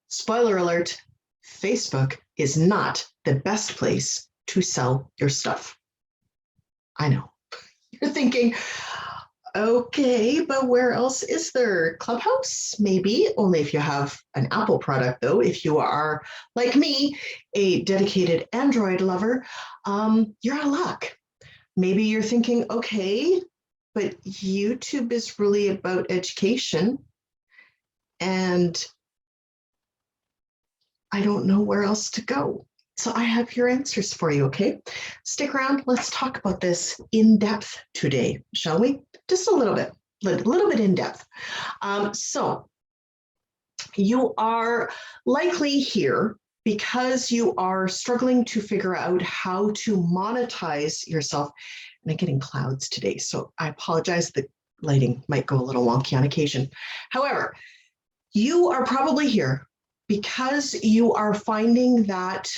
Spoiler alert, Facebook is not the best place to sell your stuff. I know. You're thinking, okay, but where else is there? Clubhouse? Maybe, only if you have an Apple product, though. If you are, like me, a dedicated Android lover, you're out of luck. Maybe you're thinking, okay, but YouTube is really about education, and I don't know where else to go. So I have your answers for you, okay? Stick around. Let's talk about this in depth today, shall we? Just a little bit in depth. So you are likely here because you are struggling to figure out how to monetize yourself. And I'm getting clouds today, so I apologize. The lighting might go a little wonky on occasion. However, you are probably here because you are finding that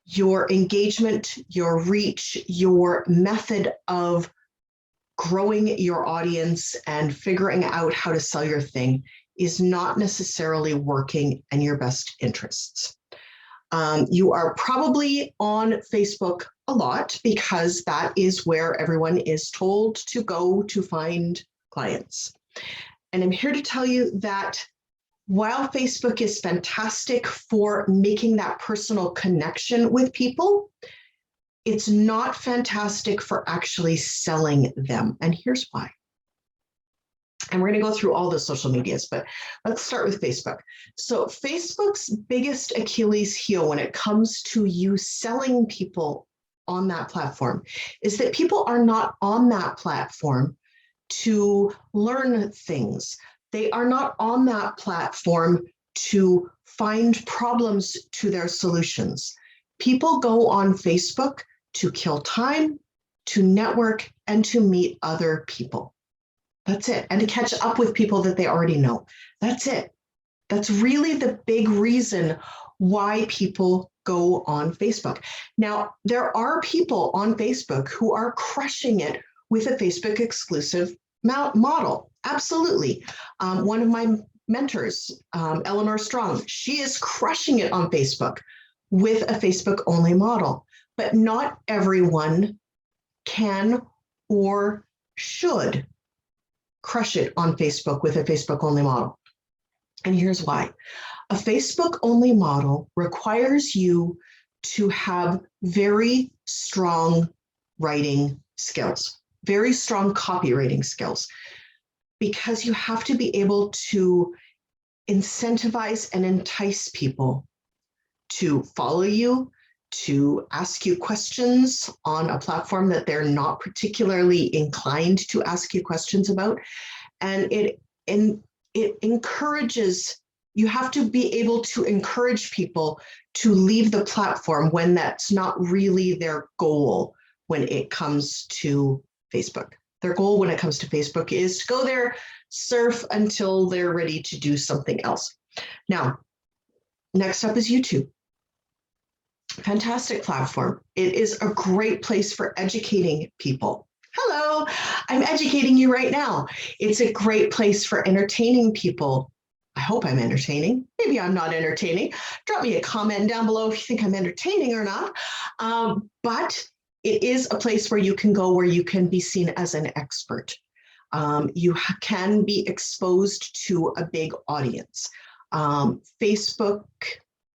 your engagement, your reach, your method of growing your audience and figuring out how to sell your thing is not necessarily working in your best interests. You are probably on Facebook a lot because that is where everyone is told to go to find clients. And I'm here to tell you that while Facebook is fantastic for making that personal connection with people, it's not fantastic for actually selling them. And here's why. And we're going to go through all the social medias, but let's start with Facebook. So Facebook's biggest Achilles heel when it comes to you selling people on that platform is that people are not on that platform to learn things. They are not on that platform to find problems to their solutions. People go on Facebook to kill time, to network, and to meet other people. That's it. And to catch up with people that they already know. That's it. That's really the big reason why people go on Facebook. Now, there are people on Facebook who are crushing it with a Facebook exclusive model. Absolutely. One of my mentors, Eleanor Strong, she is crushing it on Facebook with a Facebook only model, but not everyone can or should crush it on Facebook with a Facebook only model. And here's why. A Facebook only model requires you to have very strong writing skills, very strong copywriting skills, because you have to be able to incentivize and entice people to follow you, to ask you questions on a platform that they're not particularly inclined to ask you questions about. And it encourages, you have to be able to encourage people to leave the platform when that's not really their goal when it comes to Facebook. Their goal when it comes to Facebook is to go there, surf until they're ready to do something else. Now, next up is YouTube. Fantastic platform. It is a great place for educating people. Hello, I'm educating you right now. It's a great place for entertaining people. I hope I'm entertaining. Maybe I'm not entertaining. Drop me a comment down below if you think I'm entertaining or not. But it is a place where you can go where you can be seen as an expert. You can be exposed to a big audience. Facebook,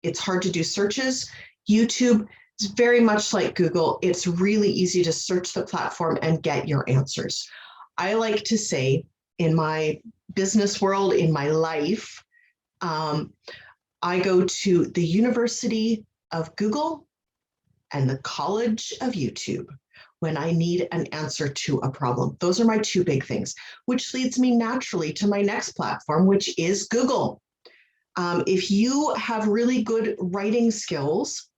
it's hard to do searches. YouTube is very much like Google. It's really easy to search the platform and get your answers. I like to say in my business world, in my life, I go to the University of Google and the College of YouTube when I need an answer to a problem. Those are my two big things, which leads me naturally to my next platform, which is Google. If you have really good writing skills,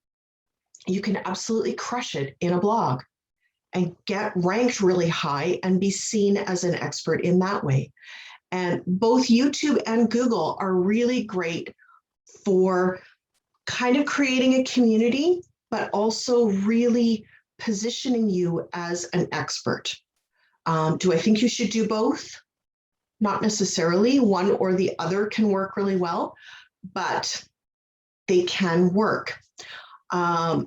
you can absolutely crush it in a blog and get ranked really high and be seen as an expert in that way. And both YouTube and Google are really great for kind of creating a community, but also really positioning you as an expert. Do I think you should do both? Not necessarily. One or the other can work really well. but they can work.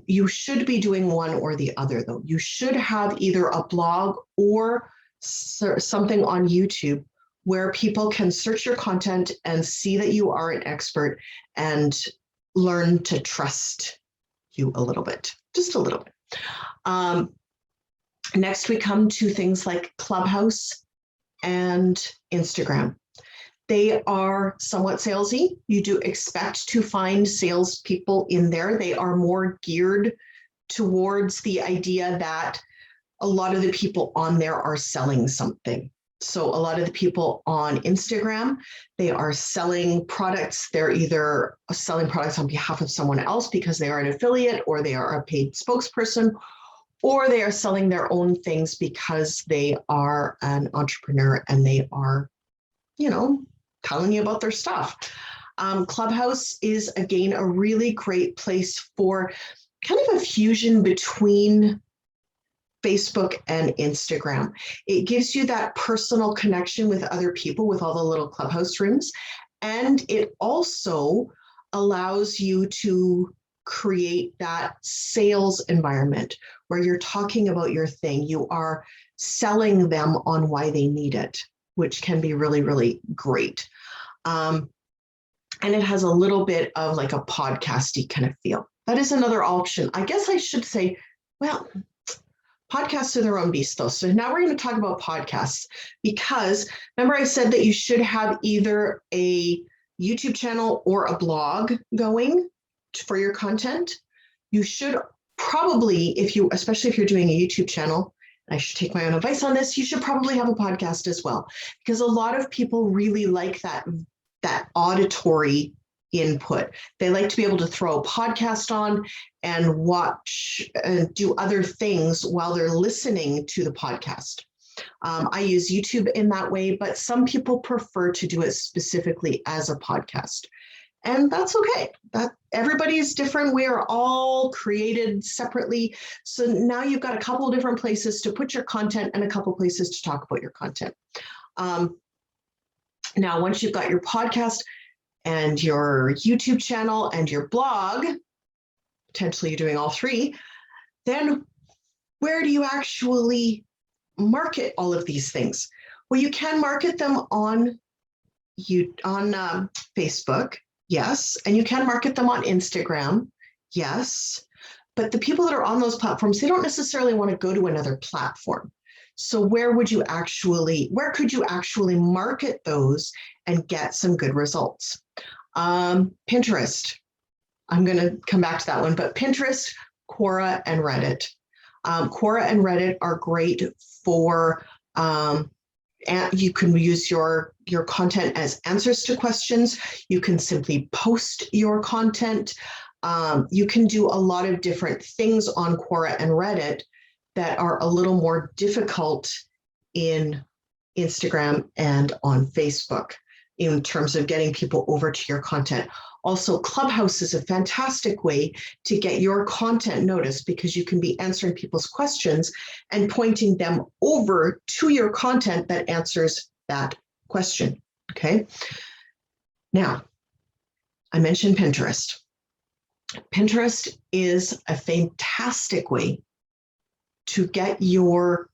You should be doing one or the other, though. You should have either a blog or something on YouTube where people can search your content and see that you are an expert and learn to trust you a little bit, just a little bit. Next, we come to things like Clubhouse and Instagram. They are somewhat salesy. You do expect to find salespeople in there. They are more geared towards the idea that a lot of the people on there are selling something. So a lot of the people on Instagram, they are selling products. They're either selling products on behalf of someone else because they are an affiliate, or they are a paid spokesperson, or they are selling their own things because they are an entrepreneur and they are, telling you about their stuff. Clubhouse is, again, a really great place for kind of a fusion between Facebook and Instagram. It gives you that personal connection with other people with all the little Clubhouse rooms. And it also allows you to create that sales environment where you're talking about your thing. You are selling them on why they need it, which can be really, really great. And it has a little bit of like a podcasty kind of feel. That is another option. I guess I should say, well, podcasts are their own beast, though. So now we're going to talk about podcasts, because remember I said that you should have either a YouTube channel or a blog going for your content. You should probably, especially if you're doing a YouTube channel, I should take my own advice on this, you should probably have a podcast as well, because a lot of people really like that auditory input. They like to be able to throw a podcast on and watch and do other things while they're listening to the podcast. I use YouTube in that way, but some people prefer to do it specifically as a podcast. And that's okay. Everybody is different. We are all created separately. So now you've got a couple of different places to put your content and a couple of places to talk about your content. Now, once you've got your podcast and your YouTube channel and your blog, potentially you're doing all three, then where do you actually market all of these things? Well, you can market them on Facebook, yes, and you can market them on Instagram, yes, but the people that are on those platforms, they don't necessarily want to go to another platform. So where could you actually market those and get some good results? Pinterest. I'm going to come back to that one, but Pinterest, Quora, and Reddit. Quora and Reddit are great for, and you can use your content as answers to questions. You can simply post your content. You can do a lot of different things on Quora and Reddit that are a little more difficult in Instagram and on Facebook in terms of getting people over to your content. Also, Clubhouse is a fantastic way to get your content noticed, because you can be answering people's questions and pointing them over to your content that answers that question, okay? Now, I mentioned Pinterest. Pinterest is a fantastic way to get your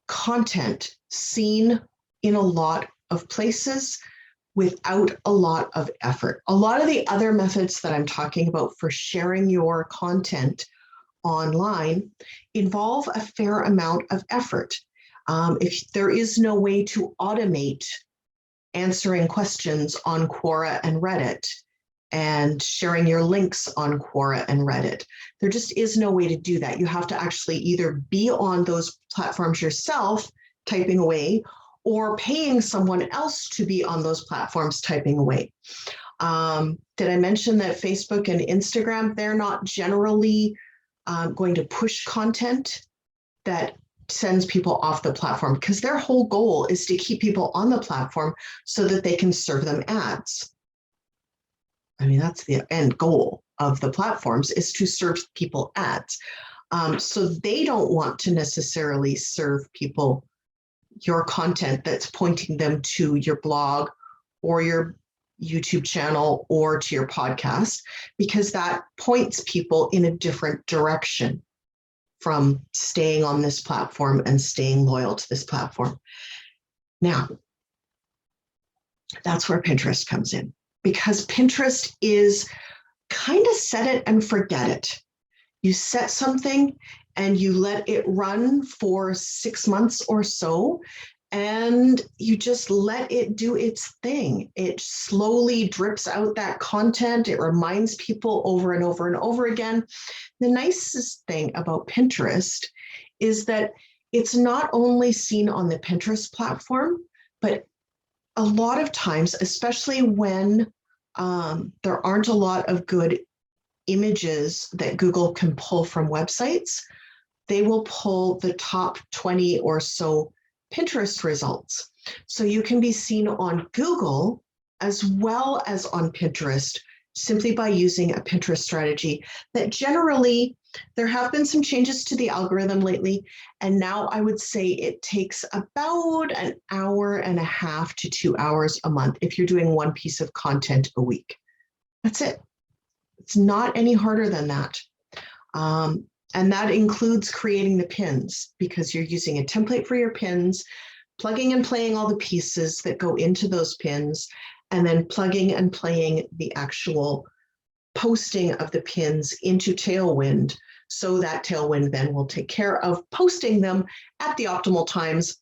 content seen in a lot of places without a lot of effort. A lot of the other methods that I'm talking about for sharing your content online involve a fair amount of effort. If there is no way to automate answering questions on Quora and Reddit and sharing your links on Quora and Reddit, there just is no way to do that. You have to actually either be on those platforms yourself typing away, or paying someone else to be on those platforms typing away. Did I mention that Facebook and Instagram, they're not generally going to push content that sends people off the platform, because their whole goal is to keep people on the platform so that they can serve them ads. I mean, that's the end goal of the platforms, is to serve people ads. So they don't want to necessarily serve people your content that's pointing them to your blog or your YouTube channel or to your podcast, because that points people in a different direction from staying on this platform and staying loyal to this platform. Now, that's where Pinterest comes in, because Pinterest is kind of set it and forget it. You set something and you let it run for 6 months or so, and you just let it do its thing. It slowly drips out that content. It reminds people over and over and over again. The nicest thing about Pinterest is that it's not only seen on the Pinterest platform, but a lot of times, especially when there aren't a lot of good images that Google can pull from websites, they will pull the top 20 or so Pinterest results. So you can be seen on Google as well as on Pinterest simply by using a Pinterest strategy that generally, there have been some changes to the algorithm lately, and now I would say it takes about an hour and a half to 2 hours a month if you're doing one piece of content a week. That's it. It's not any harder than that. And that includes creating the pins, because you're using a template for your pins, plugging and playing all the pieces that go into those pins, and then plugging and playing the actual posting of the pins into Tailwind, so that Tailwind then will take care of posting them at the optimal times,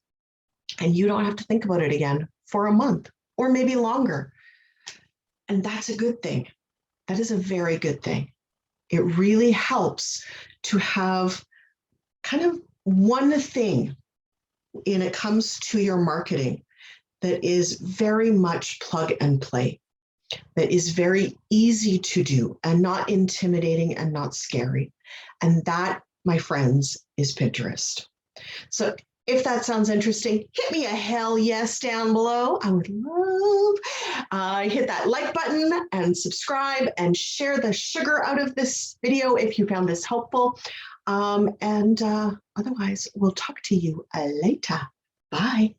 and you don't have to think about it again for a month or maybe longer. And that's a good thing. That is a very good thing. It really helps to have kind of one thing when it comes to your marketing that is very much plug and play, that is very easy to do and not intimidating and not scary. And that, my friends, is Pinterest. So if that sounds interesting, hit me a hell yes down below. I would love, hit that like button and subscribe and share the sugar out of this video if you found this helpful. Otherwise, we'll talk to you later. Bye.